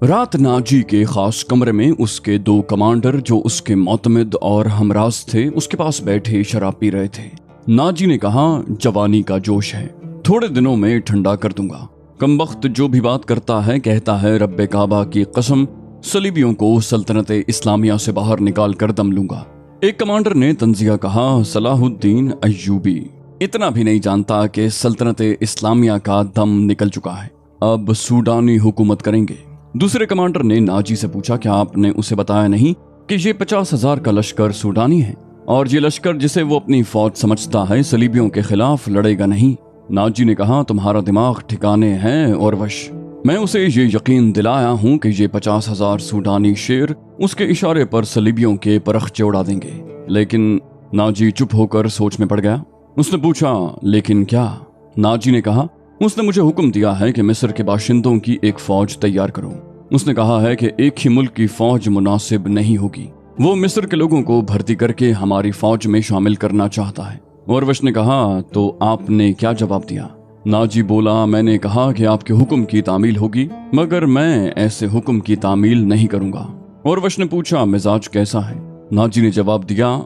رات ناجی کے خاص کمرے میں اس کے 2 کمانڈر جو اس کے معتمد اور ہمراز تھے اس کے پاس بیٹھے شراب پی رہے تھے۔ ناجی نے کہا، جوانی کا جوش ہے، تھوڑے دنوں میں ٹھنڈا کر دوں گا۔ کمبخت جو بھی بات کرتا ہے کہتا ہے رب کعبہ کی قسم صلیبیوں کو سلطنت اسلامیہ سے باہر نکال کر دم لوں گا۔ ایک کمانڈر نے طنزیہ کہا، صلاح الدین ایوبی اتنا بھی نہیں جانتا کہ سلطنت اسلامیہ کا دم نکل چکا ہے، اب سوڈانی حکومت کریں گے۔ دوسرے کمانڈر نے ناجی سے پوچھا، کیا آپ نے اسے بتایا نہیں کہ یہ 50,000 کا لشکر سوڈانی ہے اور یہ لشکر جسے وہ اپنی فوج سمجھتا ہے صلیبیوں کے خلاف لڑے گا نہیں؟ ناجی نے کہا، تمہارا دماغ ٹھکانے ہیں اور وش۔ میں اسے یہ یقین دلایا ہوں کہ یہ 50,000 سوڈانی شیر اس کے اشارے پر صلیبیوں کے پرخچے اڑا دیں گے، لیکن ناجی چپ ہو کر سوچ میں پڑ گیا۔ اس نے پوچھا، لیکن کیا؟ ناجی نے کہا، اس نے مجھے حکم دیا ہے کہ مصر کے باشندوں کی ایک فوج تیار کرو۔ اس نے کہا ہے کہ ایک ہی ملک کی فوج مناسب نہیں ہوگی، وہ مصر کے لوگوں کو بھرتی کر کے ہماری فوج میں شامل کرنا چاہتا ہے۔ اوروش نے کہا، تو آپ نے کیا جواب دیا؟ ناجی بولا، میں نے کہا کہ آپ کے حکم کی تعمیل ہوگی، مگر میں ایسے حکم کی تعمیل نہیں کروں گا۔ اوروش نے پوچھا، مزاج کیسا ہے؟ ناجی نے جواب دیا،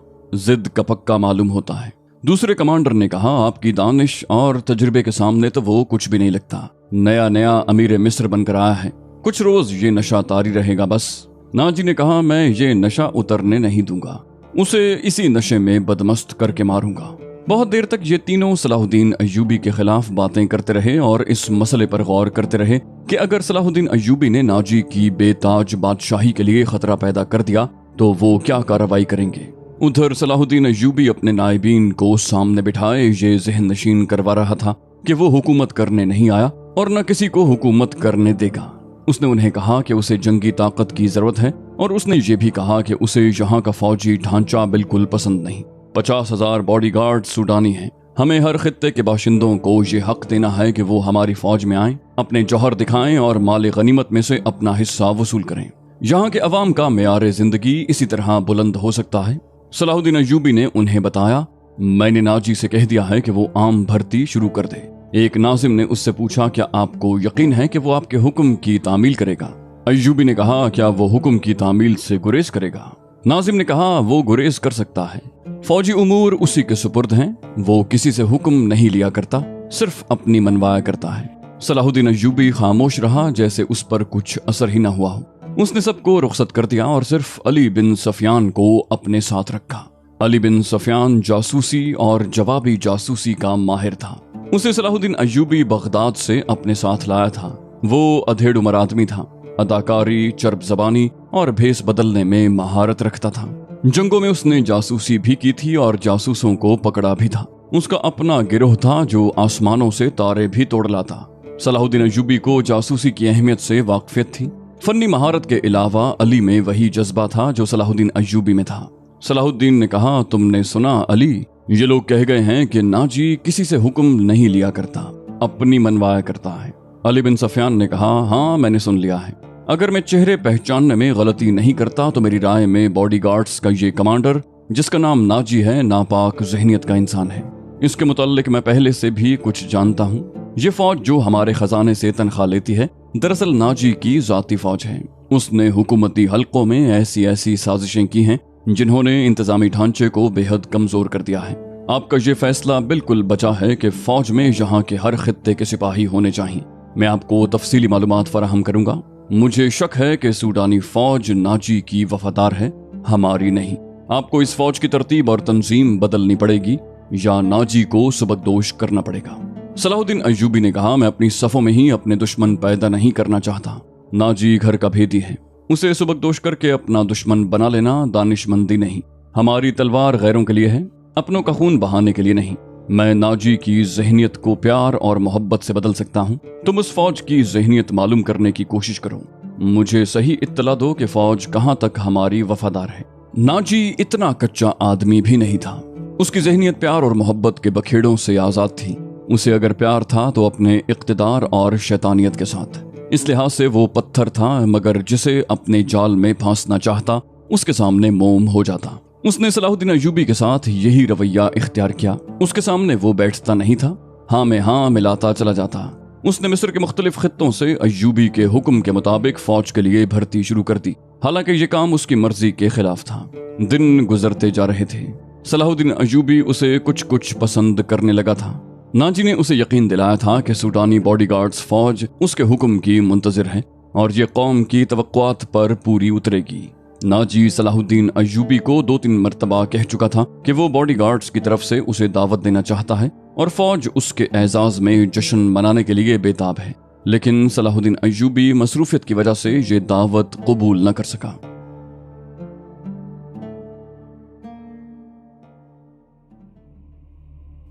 ضد کا پکا معلوم ہوتا ہے۔ دوسرے کمانڈر نے کہا، آپ کی دانش اور تجربے کے سامنے تو وہ کچھ بھی نہیں لگتا، نیا امیر مصر بن کر آیا ہے، کچھ روز یہ نشہ طاری رہے گا بس۔ ناجی نے کہا، میں یہ نشہ اترنے نہیں دوں گا، اسے اسی نشے میں بدمست کر کے ماروں گا۔ بہت دیر تک یہ تینوں صلاح الدین ایوبی کے خلاف باتیں کرتے رہے اور اس مسئلے پر غور کرتے رہے کہ اگر صلاح الدین ایوبی نے ناجی کی بے تاج بادشاہی کے لیے خطرہ پیدا کر دیا تو وہ کیا کارروائی کریں گے۔ ادھر صلاح الدین ایوبی اپنے نائبین کو سامنے بٹھائے یہ ذہن نشین کروا رہا تھا کہ وہ حکومت کرنے نہیں آیا اور نہ کسی کو حکومت کرنے دے گا۔ اس نے انہیں کہا کہ اسے جنگی طاقت کی ضرورت ہے اور اس نے یہ بھی کہا کہ اسے یہاں کا فوجی ڈھانچہ بالکل پسند نہیں۔ 50,000 باڈی گارڈ سوڈانی ہیں، ہمیں ہر خطے کے باشندوں کو یہ حق دینا ہے کہ وہ ہماری فوج میں آئیں، اپنے جوہر دکھائیں اور مال غنیمت میں سے اپنا حصہ وصول کریں۔ یہاں کے عوام کا معیار زندگی اسی طرح بلند ہو سکتا ہے۔ صلاح الدین ایوبی نے انہیں بتایا، میں نے ناجی سے کہہ دیا ہے کہ وہ عام بھرتی شروع کر دے۔ ایک ناظم نے اس سے پوچھا، کیا آپ کو یقین ہے کہ وہ آپ کے حکم کی تعمیل کرے گا؟ ایوبی نے کہا، کیا وہ حکم کی تعمیل سے گریز کرے گا؟ ناظم نے کہا، وہ گریز کر سکتا ہے، فوجی امور اسی کے سپرد ہیں، وہ کسی سے حکم نہیں لیا کرتا، صرف اپنی منوایا کرتا ہے۔ صلاح الدین ایوبی خاموش رہا جیسے اس پر کچھ اثر ہی نہ ہوا ہو۔ اس نے سب کو رخصت کر دیا اور صرف علی بن سفیان کو اپنے ساتھ رکھا۔ علی بن سفیان جاسوسی اور جوابی جاسوسی کا ماہر تھا۔ اسے صلاح الدین ایوبی بغداد سے اپنے ساتھ لایا تھا۔ وہ ادھیڑ عمر آدمی تھا، اداکاری، چرب زبانی اور بھیس بدلنے میں مہارت رکھتا تھا۔ جنگوں میں اس نے جاسوسی بھی کی تھی اور جاسوسوں کو پکڑا بھی تھا۔ اس کا اپنا گروہ تھا جو آسمانوں سے تارے بھی توڑ لاتا۔ صلاح الدین ایوبی کو جاسوسی کی اہمیت سے واقفیت تھی۔ فنی مہارت کے علاوہ علی میں وہی جذبہ تھا جو صلاح الدین ایوبی میں تھا۔ صلاح الدین نے کہا، تم نے سنا علی، یہ لوگ کہہ گئے ہیں کہ ناجی کسی سے حکم نہیں لیا کرتا، اپنی منوایا کرتا ہے۔ علی بن سفیان نے کہا، ہاں میں نے سن لیا ہے، اگر میں چہرے پہچاننے میں غلطی نہیں کرتا تو میری رائے میں باڈی گارڈز کا یہ کمانڈر جس کا نام ناجی ہے ناپاک ذہنیت کا انسان ہے۔ اس کے متعلق میں پہلے سے بھی کچھ جانتا ہوں۔ یہ فوج جو ہمارے خزانے سے تنخواہ لیتی ہے دراصل ناجی کی ذاتی فوج ہے۔ اس نے حکومتی حلقوں میں ایسی سازشیں کی ہیں جنہوں نے انتظامی ڈھانچے کو بے حد کمزور کر دیا ہے۔ آپ کا یہ فیصلہ بالکل بچا ہے کہ فوج میں یہاں کے ہر خطے کے سپاہی ہونے چاہیے۔ میں آپ کو تفصیلی معلومات فراہم کروں گا۔ مجھے شک ہے کہ سوڈانی فوج ناجی کی وفادار ہے، ہماری نہیں۔ آپ کو اس فوج کی ترتیب اور تنظیم بدلنی پڑے گی یا ناجی کو سبکدوش کرنا پڑے گا۔ صلاح الدین ایوبی نے کہا، میں اپنی صفوں میں ہی اپنے دشمن پیدا نہیں کرنا چاہتا۔ ناجی گھر کا بھیدی ہے، اسے سبکدوش کر کے اپنا دشمن بنا لینا دانش مندی نہیں۔ ہماری تلوار غیروں کے لیے ہے، اپنوں کا خون بہانے کے لیے نہیں۔ میں ناجی کی ذہنیت کو پیار اور محبت سے بدل سکتا ہوں۔ تم اس فوج کی ذہنیت معلوم کرنے کی کوشش کرو، مجھے صحیح اطلاع دو کہ فوج کہاں تک ہماری وفادار ہے۔ ناجی اتنا کچا آدمی بھی نہیں تھا، اس کی ذہنیت پیار اور محبت کے بکھیڑوں سے آزاد تھی۔ اسے اگر پیار تھا تو اپنے اقتدار اور شیطانیت کے ساتھ۔ اس لحاظ سے وہ پتھر تھا، مگر جسے اپنے جال میں پھانسنا چاہتا اس کے سامنے موم ہو جاتا۔ اس نے صلاح الدین ایوبی کے ساتھ یہی رویہ اختیار کیا۔ اس کے سامنے وہ بیٹھتا نہیں تھا، ہاں میں ہاں ملاتا چلا جاتا۔ उसने मिस्र के मुख्तलिफ खित्तों से अय्यूबी के हुक्म के मुताबिक फौज के लिए भर्ती शुरू कर दी। हालांकि ये काम उसकी मर्जी के खिलाफ था। दिन गुजरते जा रहे थे। सलाहुद्दीन अय्यूबी उसे कुछ कुछ पसंद करने लगा था। नाजी ने उसे यकीन दिलाया था कि सूडानी बॉडीगार्ड्स फौज उसके हुक्म की मुंतजिर है और ये कौम की तवक्कुआत पर पूरी उतरेगी। नाजी सलाहुद्दीन अय्यूबी को 2-3 मरतबा कह चुका था कि वो बॉडीगार्ड्स की तरफ से उसे दावत देना चाहता है और फौज उसके एजाज में जश्न मनाने के लिए बेताब है, लेकिन सलाहुद्दीन अय्यूबी मसरूफियत की वजह से ये दावत कबूल न कर सका।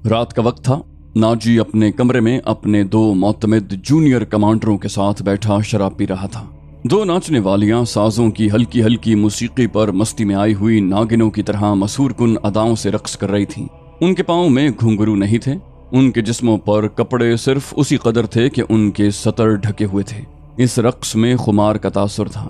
रात का वक्त था। नाजी अपने कमरे में अपने 2 मोतमिद जूनियर कमांडरों के साथ बैठा शराब पी रहा था। 2 नाचने वालियां साजों की हल्की हल्की मौसीकी पर मस्ती में आई हुई नागिनों की तरह मशहूर कुन अदाओं से रक्स कर रही थीं। उनके पांव में घुंघरू नहीं थे। उनके जिस्मों पर कपड़े सिर्फ उसी कदर थे कि उनके सतर ढके हुए थे। इस रक्स में खुमार का तासुर था।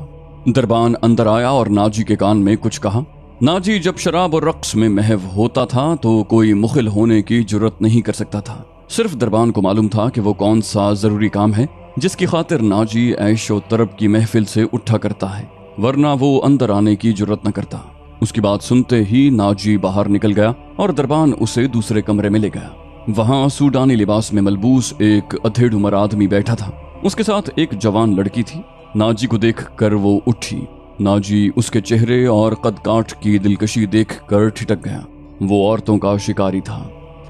दरबान अंदर आया और नाजी के कान में कुछ कहा। नाजी जब शराब और रक्स में महव होता था तो कोई मुखिल होने की जुर्रत नहीं कर सकता था। सिर्फ दरबान को मालूम था कि वो कौन सा जरूरी काम है जिसकी खातिर नाजी ऐशो तरब की महफिल से उठा करता है, वरना वो अंदर आने की जुर्रत न करता। उसकी बात सुनते ही नाजी बाहर निकल गया और दरबान उसे दूसरे कमरे में ले गया। वहां सूडानी लिबास में मलबूस एक अधेड़ उम्र आदमी बैठा था। उसके साथ एक जवान लड़की थी। नाजी को देख कर वो उठी। नाजी उसके चेहरे और कद काठ की दिलकशी देख कर ठिठक गया। वो औरतों का शिकारी था।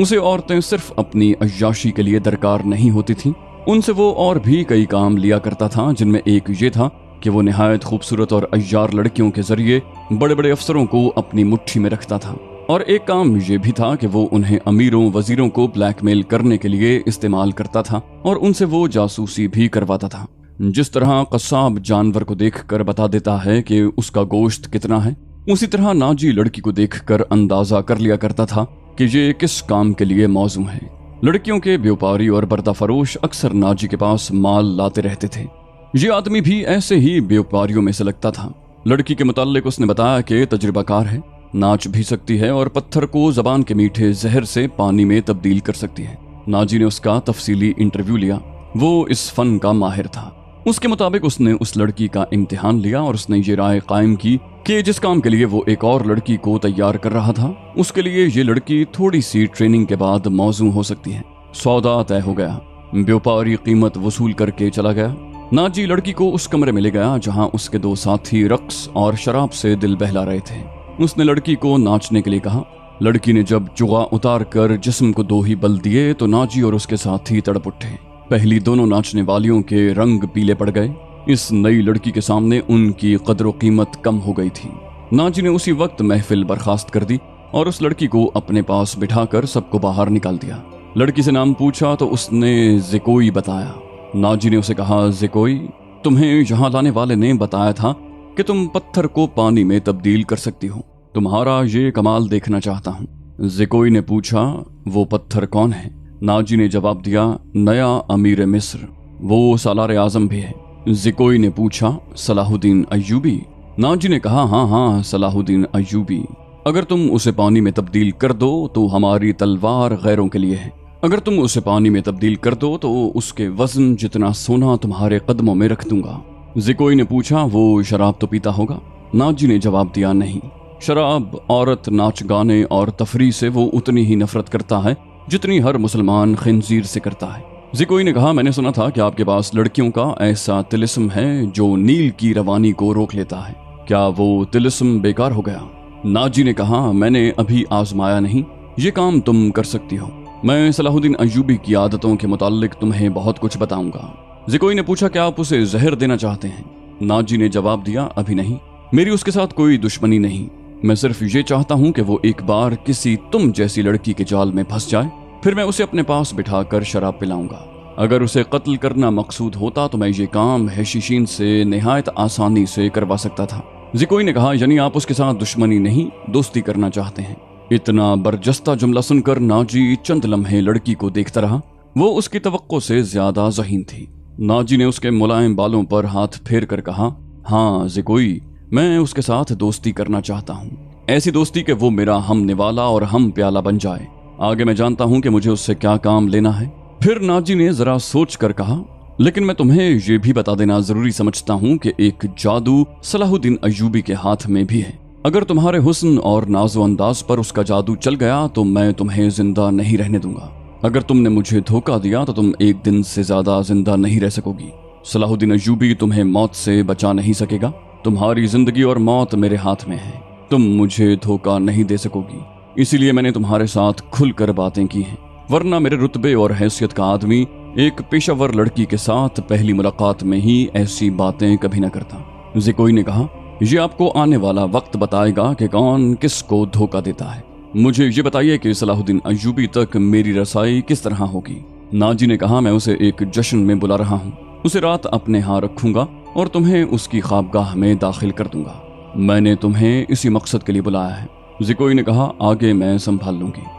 उसे औरतें सिर्फ अपनी अय्याशी के लिए दरकार नहीं होती थीं, उनसे वो और भी कई काम लिया करता था, जिनमें एक ये था कि वो निहायत खूबसूरत और अय्यार लड़कियों के जरिए बड़े बड़े अफसरों को अपनी मुट्ठी में रखता था। और एक काम ये भी था कि वो उन्हें अमीरों वजीरों को ब्लैकमेल करने के लिए इस्तेमाल करता था और उनसे वो जासूसी भी करवाता था। जिस तरह कस्साब जानवर को देखकर बता देता है कि उसका गोश्त कितना है, उसी तरह नाजी लड़की को देखकर अंदाजा कर लिया करता था कि ये किस काम के लिए मौजू है। लड़कियों के व्यापारी और बर्दा फरोश अक्सर नाजी के पास माल लाते रहते थे। ये आदमी भी ऐसे ही व्यापारियों में से लगता था। लड़की के मुताल्लिक उसने बताया कि तजुर्बाकार है, नाच भी सकती है और पत्थर को जबान के मीठे जहर से पानी में तब्दील कर सकती है। नाजी ने उसका तफसीली इंटरव्यू लिया। वो इस फन का माहिर था। उसके मुताबिक उसने उस लड़की का इम्तिहान लिया और उसने ये राय कायम की कि जिस काम के लिए वो एक और लड़की को तैयार कर रहा था, उसके लिए ये लड़की थोड़ी सी ट्रेनिंग के बाद मौजू हो सकती है। सौदा तय हो गया। व्यापारी कीमत वसूल करके चला गया। नाजी लड़की को उस कमरे में ले गया जहां उसके 2 साथी रक्स और शराब से दिल बहला रहे थे। उसने लड़की को नाचने के लिए कहा। लड़की ने जब जुआ उतार कर जिस्म को 2 ही बल दिए तो नाजी और उसके साथी तड़प उठे। पहली दोनों नाचने वालियों के रंग पीले पड़ गए। इस नई लड़की के सामने उनकी कदर कीमत कम हो गई थी। नाजी ने उसी वक्त महफिल बर्खास्त कर दी और उस लड़की को अपने पास बिठाकर सबको बाहर निकाल दिया। लड़की से नाम पूछा तो उसने ज़िकोई बताया। नाजी ने उसे कहा, ज़िकोई, तुम्हें यहाँ लाने वाले ने बताया था कि तुम पत्थर को पानी में तब्दील कर सकती हो। तुम्हारा ये कमाल देखना चाहता हूँ। ज़िकोई ने पूछा, वो पत्थर कौन है? नाजी ने जवाब दिया, नया अमीर मिस्र, वो सालार आजम भी है। ज़िकोई ने पूछा, सलाहुद्दीन अय्यूबी? नाजी ने कहा, हाँ, सलाहुद्दीन अय्यूबी। अगर तुम उसे पानी में तब्दील कर दो तो हमारी तलवार गैरों के लिए है। अगर तुम उसे पानी में तब्दील कर दो तो उसके वजन जितना सोना तुम्हारे कदमों में रख दूंगा। ज़िकोई ने पूछा, वो शराब तो पीता होगा? नाजी ने जवाब दिया, नहीं। शराब, औरत, नाच गाने और तफरी से वो उतनी ही नफरत करता है जितनी हर मुसलमान खिंजीर से करता है। ज़िकोई ने कहा, मैंने सुना था कि आपके पास लड़कियों का ऐसा तिलिस्म है जो नील की रवानी को रोक लेता है। क्या वो तिलिस्म बेकार हो गया? नाजी ने कहा, मैंने अभी आजमाया नहीं, ये काम तुम कर सकती हो। मैं सलाहुद्दीन अय्यूबी की आदतों के मुताल्लिक तुम्हें बहुत कुछ बताऊंगा। ज़िकोई ने पूछा, क्या आप उसे जहर देना चाहते हैं? नाजी ने जवाब दिया, अभी नहीं, मेरी उसके साथ कोई दुश्मनी नहीं। मैं सिर्फ ये चाहता हूँ कि वो एक बार किसी तुम जैसी लड़की के जाल में फंस जाए, फिर मैं उसे अपने पास बिठाकर शराब पिलाऊंगा। अगर उसे कत्ल करना मकसूद होता तो मैं ये काम हैशिशीन से निहायत आसानी से करवा सकता था। ज़िकोई ने कहा, यानी आप उसके साथ दुश्मनी नहीं, दोस्ती करना चाहते हैं? इतना बरजस्ता जुमला सुनकर नाजी चंद लम्हे लड़की को देखता रहा। वो उसकी तवक्को से ज्यादा ज़हीन थी। नाजी ने उसके मुलायम बालों पर हाथ फेर कर कहा, हाँ ज़िकोई, मैं उसके साथ दोस्ती करना चाहता हूँ। ऐसी दोस्ती कि वो मेरा हम निवाला और हम प्याला बन जाए। आगे मैं जानता हूँ कि मुझे उससे क्या काम लेना है, फिर नाजी ने जरा सोच कर कहा, लेकिन मैं तुम्हें ये भी बता देना जरूरी समझता हूँ कि एक जादू सलाहुद्दीन अय्यूबी के हाथ में भी है। अगर तुम्हारे हुस्न और नाजो अंदाज पर उसका जादू चल गया तो मैं तुम्हें जिंदा नहीं रहने दूंगा। अगर तुमने मुझे धोखा दिया तो तुम एक दिन से ज्यादा जिंदा नहीं रह सकोगी। सलाहुद्दीन अय्यूबी तुम्हें मौत से बचा नहीं सकेगा। तुम्हारी जिंदगी और मौत मेरे हाथ में है। तुम मुझे धोखा नहीं दे सकोगी, इसीलिए मैंने तुम्हारे साथ खुलकर बातें की हैं, वरना मेरे रुतबे और हैसियत का आदमी एक पेशावर लड़की के साथ पहली मुलाकात में ही ऐसी बातें कभी न करता। ज़िकोई ने कहा, ये आपको आने वाला वक्त बताएगा कि कौन किसको धोखा देता है। मुझे ये बताइए कि सलाहुद्दीन अय्यूबी तक मेरी रसाई किस तरह होगी। नाजी ने कहा, मैं उसे एक जश्न में बुला रहा हूँ। उसे रात अपने यहाँ रखूंगा और तुम्हें उसकी ख्वाबगाह में दाखिल कर दूंगा। मैंने तुम्हें इसी मकसद के लिए बुलाया है। ज़िकोई ने कहा, आगे मैं संभाल लूंगी।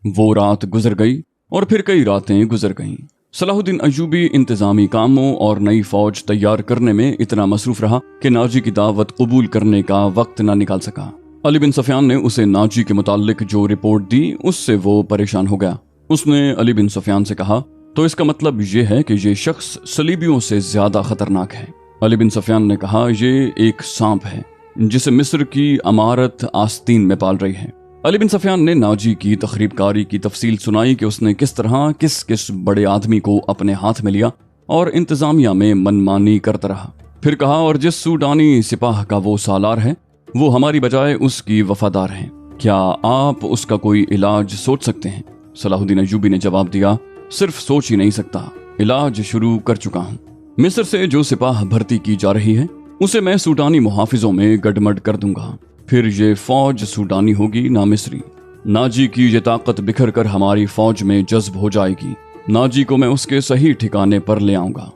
वो रात गुजर गई और फिर कई रातें गुजर गईं। सलाहुद्दीन अय्यूबी इंतजामी कामों और नई फौज तैयार करने में इतना मसरूफ रहा कि नाजी की दावत कबूल करने का वक्त न निकाल सका। अली बिन सफियान ने उसे नाजी के मुताल्लिक जो रिपोर्ट दी उससे वो परेशान हो गया। उसने अली बिन सफियान से कहा, तो इसका मतलब ये है कि ये शख्स सलीबियों से ज्यादा खतरनाक है। अली बिन सफियान ने कहा, ये एक सांप है जिसे मिस्र की अमारत आस्तीन में पाल रही है। अली बिन सफियान ने नाजी की तखरीबकारी की तफसील सुनाई कि उसने किस तरह किस किस बड़े आदमी को अपने हाथ में लिया और इंतजामिया में मनमानी करता रहा। फिर कहा, और जिस सूडानी सिपाह का वो सालार है वो हमारी बजाय उसकी वफादार हैं। क्या आप उसका कोई इलाज सोच सकते हैं? सलाहुद्दीन अय्यूबी ने जवाब दिया, सिर्फ सोच ही नहीं सकता, इलाज शुरू कर चुका हूँ। मिस्र से जो सिपाह भर्ती की जा रही है उसे मैं सूडानी मुहाफिजों में गडमड कर दूंगा। फिर ये फौज सूडानी होगी ना मिस्री। नाजी की ये ताकत बिखर कर हमारी फौज में जज्ब हो जाएगी। नाजी को मैं उसके सही ठिकाने पर ले आऊंगा।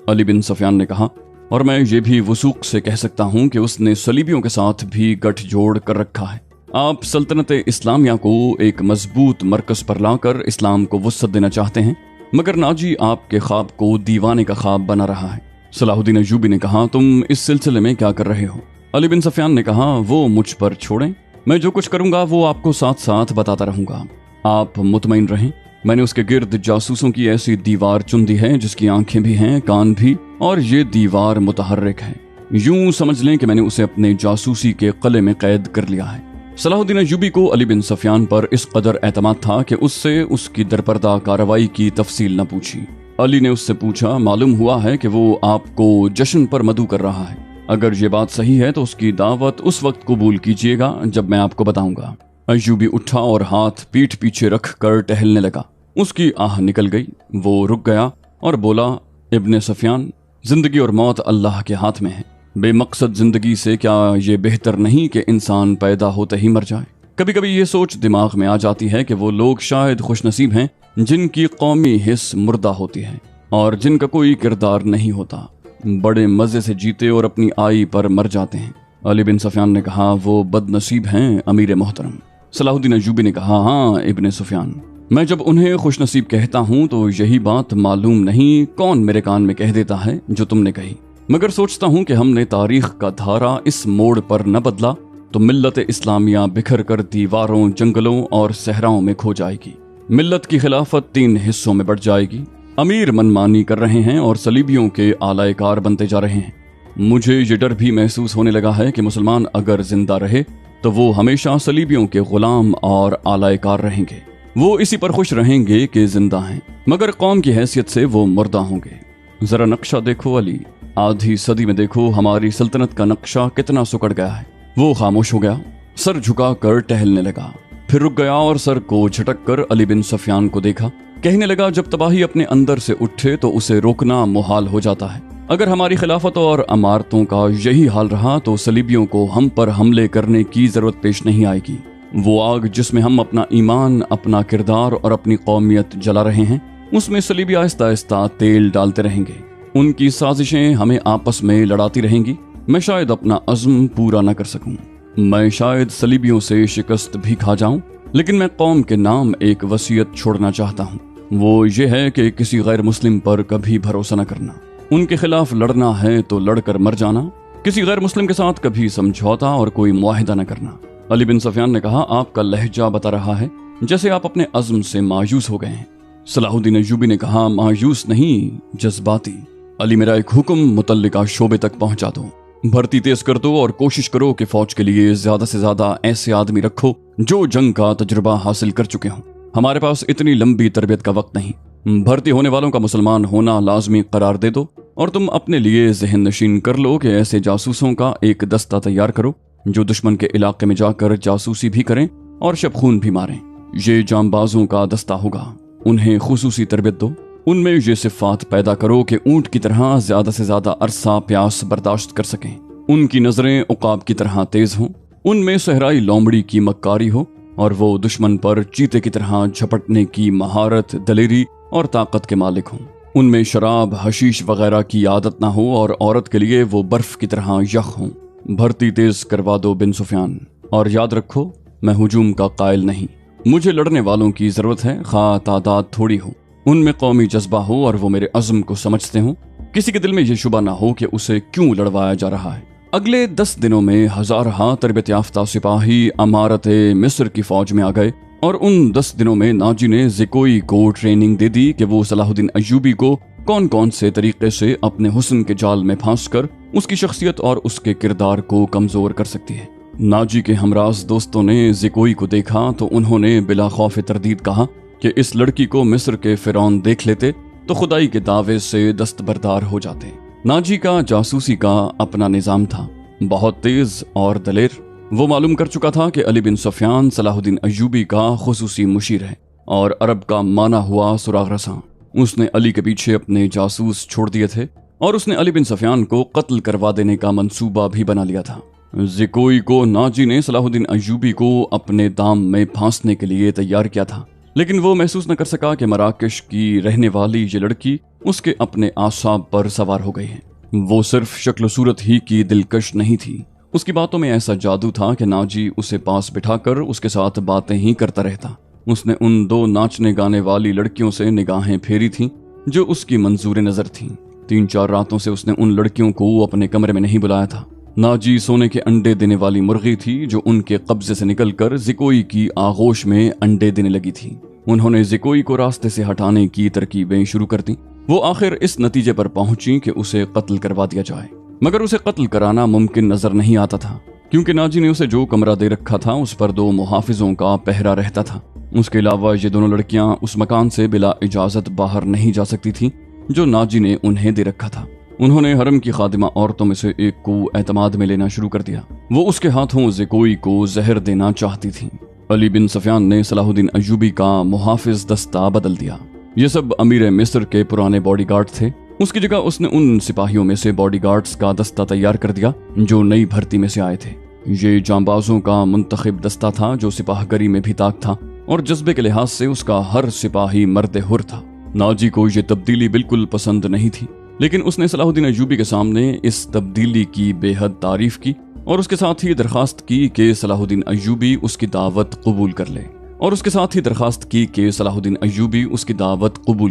अली बिन सफियान ने कहा, और मैं ये भी वसूख से कह सकता हूँ कि उसने सलीबियों के साथ भी गठजोड़ कर रखा है। आप सल्तनत इस्लामिया को एक मजबूत मरकज पर लाकर इस्लाम को वुस्अत देना चाहते हैं, मगर नाजी आपके ख्वाब को दीवाने का ख्वाब बना रहा है। सलाहुद्दीन अय्यूबी ने कहा, तुम इस सिलसिले में क्या कर रहे हो? अली बिन सफियान ने कहा, वो मुझ पर छोड़ें, मैं जो कुछ करूंगा वो आपको साथ साथ बताता रहूंगा। आप मुतमईन रहें, मैंने उसके गिर्द जासूसों की ऐसी दीवार चुन दी है जिसकी आंखें भी हैं, कान भी, और ये दीवार मुतहर्रिक है। यूं समझ लें कि मैंने उसे अपने जासूसी के कले में कैद कर लिया है। सलाहुद्दीन अय्यूबी को अली बिन सफियान पर इस कदर एतमाद था कि उससे उसकी दरपर्दा कार्रवाई की तफसील न पूछी। अली ने उससे पूछा, मालूम हुआ है कि वो आपको जश्न पर मदऊ कर रहा है। अगर ये बात सही है तो उसकी दावत उस वक्त कबूल कीजिएगा जब मैं आपको बताऊंगा। अय्यूबी उठा और हाथ पीठ पीछे रख कर टहलने लगा। उसकी आह निकल गई। वो रुक गया और बोला, इब्ने सफियान, जिंदगी और मौत अल्लाह के हाथ में है। बेमकसद जिंदगी से क्या ये बेहतर नहीं कि इंसान पैदा होते ही मर जाए? कभी कभी ये सोच दिमाग में आ जाती है कि वो लोग शायद खुशनसीब हैं जिनकी कौमी हिस्स मुर्दा होती है और जिनका कोई किरदार नहीं होता, बड़े मजे से जीते और अपनी आई पर मर जाते हैं। अली बिन सफियान ने कहा, वो बदनसीब हैं अमीर मोहतरम। सलाहुद्दीन अय्यूबी ने कहा, हाँ इब्ने सफियान, मैं जब उन्हें खुशनसीब कहता हूँ तो यही बात मालूम नहीं कौन मेरे कान में कह देता है जो तुमने कही, मगर सोचता हूँ कि हमने तारीख का धारा इस मोड़ पर न बदला तो मिल्लत इस्लामिया बिखर कर दीवारों, जंगलों और सहराओं में खो जाएगी। मिल्लत की खिलाफत 3 हिस्सों में बढ़ जाएगी। अमीर मनमानी कर रहे हैं और सलीबियों के आलायकार बनते जा रहे हैं। मुझे ये डर भी महसूस होने लगा है कि मुसलमान अगर जिंदा रहे तो वो हमेशा सलीबियों के गुलाम और आलायकार रहेंगे। वो इसी पर खुश रहेंगे कि जिंदा हैं, मगर कौम की हैसियत से वो मुर्दा होंगे। जरा नक्शा देखो अली, आधी सदी में देखो हमारी सल्तनत का नक्शा कितना सुकड़ गया है। वो खामोश हो गया, सर झुका कर टहलने लगा, फिर रुक गया और सर को झटक कर अली बिन सफियान को देखा। कहने लगा, जब तबाही अपने अंदर से उठे तो उसे रोकना मुहाल हो जाता है। अगर हमारी खिलाफत और अमारतों का यही हाल रहा तो सलीबियों को हम पर हमले करने की जरूरत पेश नहीं आएगी। वो आग जिसमें हम अपना ईमान, अपना किरदार और अपनी कौमियत जला रहे हैं, उसमें सलीबी आहिस्ता आहिस्ता तेल डालते रहेंगे। उनकी साजिशें हमें आपस में लड़ाती रहेंगी। मैं शायद अपना अज़्म पूरा न कर सकूं, मैं शायद सलीबियों से शिकस्त भी खा जाऊं, लेकिन मैं कौम के नाम एक वसीयत छोड़ना चाहता हूं। वो ये है कि किसी गैर मुस्लिम पर कभी भरोसा न करना। उनके खिलाफ लड़ना है तो लड़कर मर जाना। किसी गैर मुस्लिम के साथ कभी समझौता और कोई मुआहिदा न करना। अली बिन सफियान ने कहा, आपका लहजा बता रहा है जैसे आप अपने अज़्म से मायूस हो गए हैं। सलाहुद्दीन अय्यूबी ने कहा, मायूस नहीं, जज्बाती। अली, मेरा एक हुक्म मुतल्लिका शोबे तक पहुंचा दो, भर्ती तेज कर दो और कोशिश करो कि फौज के लिए ज्यादा से ज्यादा ऐसे आदमी रखो जो जंग का तजुर्बा हासिल कर चुके हों। हमारे पास इतनी लंबी तरबियत का वक्त नहीं। भर्ती होने वालों का मुसलमान होना लाजमी करार दे दो और तुम अपने लिए जहन नशीन कर लो कि ऐसे जासूसों का एक दस्ता तैयार करो जो दुश्मन के इलाके में जाकर जासूसी भी करें और शबखून भी मारें। ये जांबाजों का दस्ता होगा, उन्हें खुसूसी तरबियत दो। उनमें ये सिफात पैदा करो कि ऊंट की तरह ज्यादा से ज्यादा अरसा प्यास बर्दाश्त कर सकें। उनकी नजरें उकाब की तरह तेज हों, उनमें सहराई लोमड़ी की मक्कारी हो और वो दुश्मन पर चीते की तरह झपटने की महारत, दलेरी और ताकत के मालिक हों। उनमें शराब, हशीश वगैरह की आदत ना हो और औरत के लिए वो बर्फ की तरह यख हों। भर्ती तेज करवा दो बिन सुफियान, और याद रखो मैं हुजूम का कायल नहीं। मुझे लड़ने वालों की जरूरत है, खा तादाद थोड़ी हो। उनमें कौमी जज्बा हो और वो मेरे अज़्म को समझते हों। किसी के दिल में ये शुबा ना हो कि उसे क्यों लड़वाया जा रहा है। अगले 10 दिनों में हजारहा तरबियत याफ्ता सिपाही अमारत मिस्र की फौज में आ गए और उन 10 दिनों में नाजी ने ज़िकोई को ट्रेनिंग दे दी कि वो सलाहुद्दीन अय्यूबी को कौन कौन से तरीके से अपने हुस्न के जाल में फांस कर उसकी शख्सियत और उसके किरदार को कमजोर कर सकती है। नाजी के हमराज दोस्तों ने ज़िकोई को देखा तो उन्होंने बिला खौफ तरदीद कहा कि इस लड़की को मिस्र के फिरौन देख लेते तो खुदाई के दावे से दस्तबरदार हो जाते। नाजी का जासूसी का अपना निजाम था, बहुत तेज और दलेर। वो मालूम कर चुका था कि अली बिन सफियान सलाहुद्दीन अय्यूबी का खुसूसी मुशीर है और अरब का माना हुआ सुराग रसां। उसने अली के पीछे अपने जासूस छोड़ दिए थे और उसने अली बिन सफियान को कत्ल करवा देने का मंसूबा भी बना लिया था। ज़िकोई को नाजी ने सलाहुद्दीन अय्यूबी को अपने दाम में फांसने के लिए तैयार किया था, लेकिन वो महसूस न कर सका कि मराकश की रहने वाली ये लड़की उसके अपने आसाब पर सवार हो गई है। वो सिर्फ शक्ल सूरत ही की दिलकश नहीं थी, उसकी बातों में ऐसा जादू था कि नाजी उसे पास बिठाकर उसके साथ बातें ही करता रहता। उसने उन 2 नाचने गाने वाली लड़कियों से निगाहें फेरी थीं जो उसकी मंजूर नजर थीं। 3-4 रातों से उसने उन लड़कियों को अपने कमरे में नहीं बुलाया था। नाजी सोने के अंडे देने वाली मुर्गी थी जो उनके कब्जे से निकलकर ज़िकोई की आगोश में अंडे देने लगी थी। उन्होंने ज़िकोई को रास्ते से हटाने की तरकीबें शुरू कर दी। वो आखिर इस नतीजे पर पहुंची कि उसे कत्ल करवा दिया जाए, मगर उसे कत्ल कराना मुमकिन नजर नहीं आता था क्योंकि नाजी ने उसे जो कमरा दे रखा था उस पर 2 मुहाफिजों का पहरा रहता था। उसके अलावा ये दोनों लड़कियां उस मकान से बिला इजाजत बाहर नहीं जा सकती थी जो नाजी ने उन्हें दे रखा था। उन्होंने हरम की खादिमा औरतों में से एक को एतमाद में लेना शुरू कर दिया। वो उसके हाथों ज़िकोई को जहर देना चाहती थी। अली बिन सफियान ने सलाहुद्दीन अय्यूबी का मुहाफिज दस्ता बदल दिया। ये सब अमीर मिस्र के पुराने बॉडीगार्ड थे। उसकी जगह उसने उन सिपाहियों में से बॉडीगार्ड्स का दस्ता तैयार कर दिया जो नई भर्ती में से आए थे। ये जांबाजों का मुंतखब दस्ता था जो सिपाहगरी में भी ताक था और जज्बे के लिहाज से उसका हर सिपाही मर्द हुर था। नाजी को ये तब्दीली बिल्कुल पसंद नहीं थी, लेकिन उसने सलाहुद्दीन अय्यूबी के सामने इस तब्दीली की बेहद तारीफ की और उसके साथ ही दरखास्त की कि सलाहुद्दीन अय्यूबी उसकी दावत कबूल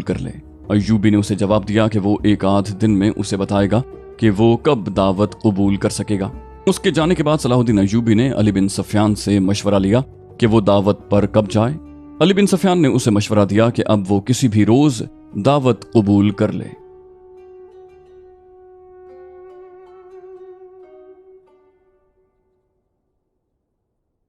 कर ले। अय्यूबी ने उसे जवाब दिया कि वो 1-8 दिन में उसे बताएगा कि वो कब दावत कबूल कर सकेगा। उसके जाने के बाद सलाहुद्दीन अय्यूबी ने अली बिन सफियान से मशवरा लिया कि वो दावत पर कब जाए। अली बिन सफियान ने उसे मशवरा दिया कि अब वो किसी भी रोज दावत कबूल कर ले।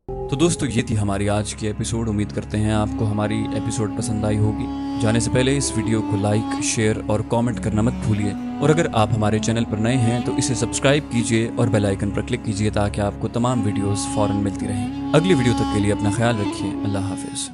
तो दोस्तों, ये थी हमारी आज की एपिसोड। उम्मीद करते हैं आपको हमारी एपिसोड पसंद आई होगी। जाने से पहले इस वीडियो को लाइक, शेयर और कमेंट करना मत भूलिए। और अगर आप हमारे चैनल पर नए हैं तो इसे सब्सक्राइब कीजिए और बेल आइकन पर क्लिक कीजिए ताकि आपको तमाम वीडियोस फौरन मिलती रहें। अगली वीडियो तक के लिए अपना ख्याल रखिए। अल्लाह हाफिज।